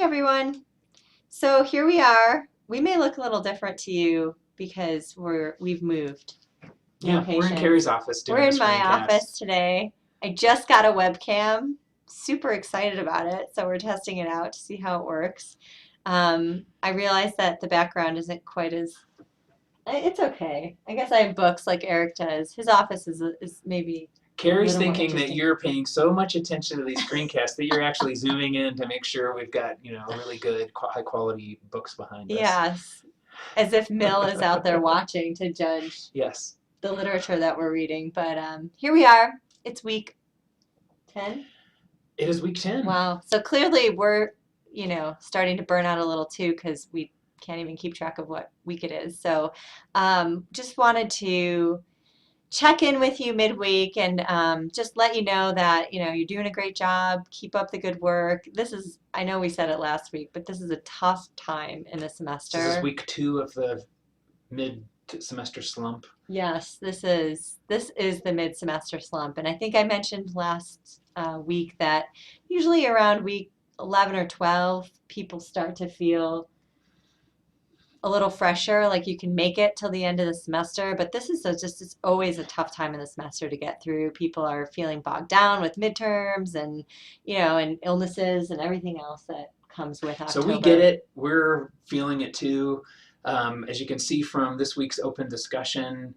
everyone. So here we are. We may look a little different to you because we've moved Yeah, we're in locations. Carrie's office We're doing a in my screencast. office today. I just got a webcam. Super excited about it. So we're testing it out to see how it works. I realized that the background isn't quite as. It's okay. I guess I have books like Eric does. His office is maybe a Carrie's little more thinking that interesting. you're paying so much attention to these screencasts that you're actually zooming in to make sure we've got, really good, high quality books behind us. Yes, as if Mill is out there watching to judge Yes, the literature that we're reading. But here we are. It's week 10. it is week 10. Wow. So clearly we're, starting to burn out a little too because we can't even keep track of what week it is. So just wanted to check in with you midweek and just let you know that, you're doing a great job. Keep up the good work. I know we said it last week, but this is a tough time in the semester. This is week 2 of the mid-semester slump. Yes, this is the mid-semester slump, and I think I mentioned last week that usually around week 11 or 12, people start to feel a little fresher, like you can make it till the end of the semester. But this is it's always a tough time in the semester to get through. People are feeling bogged down with midterms and and illnesses and everything else that comes with October. So we get it. We're feeling it too. As you can see from this week's open discussion,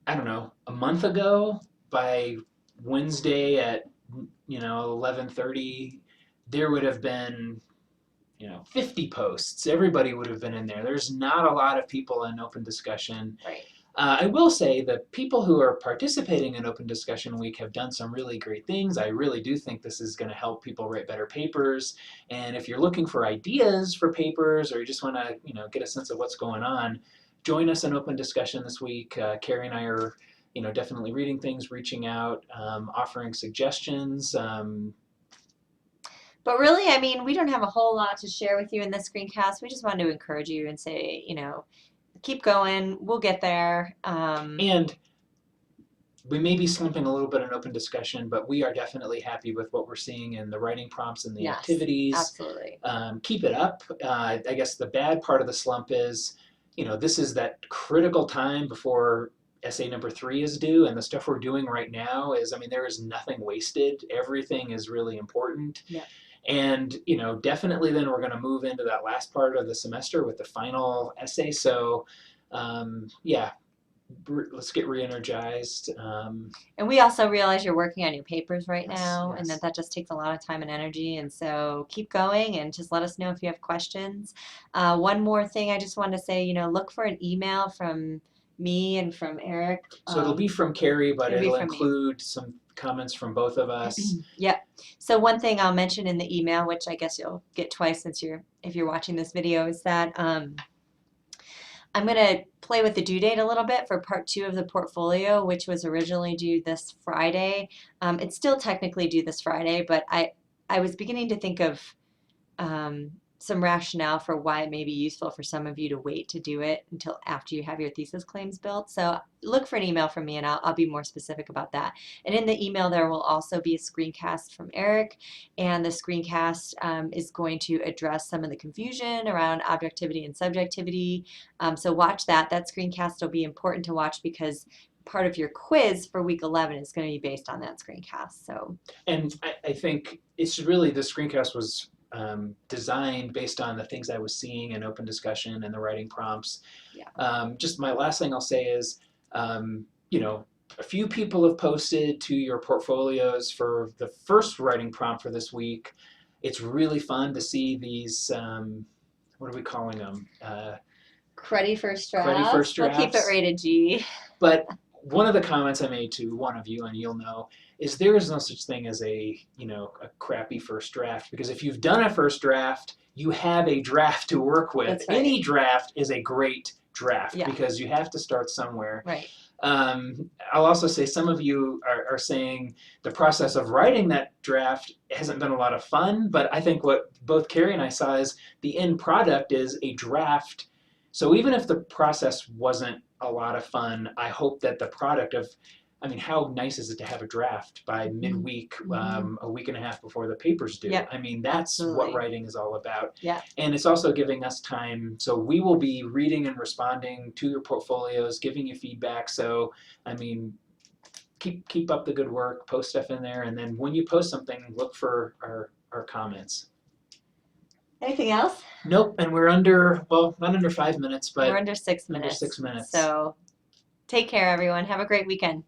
I don't know, a month ago by Wednesday at 11:30, there would have been 50 posts. Everybody would have been in there. There's not a lot of people in open discussion. Right. I will say the people who are participating in Open Discussion Week have done some really great things. I really do think this is going to help people write better papers. And if you're looking for ideas for papers or you just want to get a sense of what's going on, join us in Open Discussion this week. Carrie and I are definitely reading things, reaching out, offering suggestions. But really, I mean, we don't have a whole lot to share with you in this screencast. We just wanted to encourage you and say, keep going. We'll get there. And we may be slumping a little bit in open discussion, but we are definitely happy with what we're seeing in the writing prompts and the Yes, activities. absolutely. Keep it up. I guess the bad part of the slump is, this is that critical time before essay number 3 is due, and the stuff we're doing right now is, there is nothing wasted. Everything is really important. Yeah. And, definitely then we're going to move into that last part of the semester with the final essay. So, let's get re-energized. And we also realize you're working on your papers right Yes, now, yes. and that just takes a lot of time and energy. And so keep going and just let us know if you have questions. One more thing I just wanted to say, look for an email from me and from Eric. So it'll be from Carrie, but it'll be it'll from me. include some comments from both of us. Yep. So one thing I'll mention in the email, which I guess you'll get twice if you're watching this video, is that I'm going to play with the due date a little bit for part 2 of the portfolio, which was originally due this Friday. It's still technically due this Friday, but I was beginning to think of some rationale for why it may be useful for some of you to wait to do it until after you have your thesis claims built. So look for an email from me and I'll be more specific about that. And in the email there will also be a screencast from Eric, and the screencast is going to address some of the confusion around objectivity and subjectivity. So watch that. That screencast will be important to watch because part of your quiz for week 11 is going to be based on that screencast. So, and I think it's really, the screencast was designed based on the things I was seeing in open discussion and the writing prompts. Yeah. Just my last thing I'll say is, a few people have posted to your portfolios for the first writing prompt for this week. It's really fun to see these, what are we calling them? Cruddy first drafts. Cruddy first drafts. We'll keep it rated G. But one of the comments I made to one of you, and you'll know, is there is no such thing as a crappy first draft, because if you've done a first draft, you have a draft to work with. That's right. Any draft is a great draft, Yeah. because you have to start somewhere. Right. I'll also say some of you are saying the process of writing that draft hasn't been a lot of fun, but I think what both Carrie and I saw is the end product is a draft. So even if the process wasn't a lot of fun, I hope that the product of I mean, how nice is it to have a draft by midweek, a week and a half before the paper's due? Yep, I mean, that's what absolutely. writing is all about. Yeah. And it's also giving us time. So we will be reading and responding to your portfolios, giving you feedback. So, I mean, keep up the good work, post stuff in there, and then when you post something, look for our comments. Anything else? Nope, and we're under, well, not under 5 minutes, We're but under 6 under minutes. 6 minutes. So take care, everyone. Have a great weekend.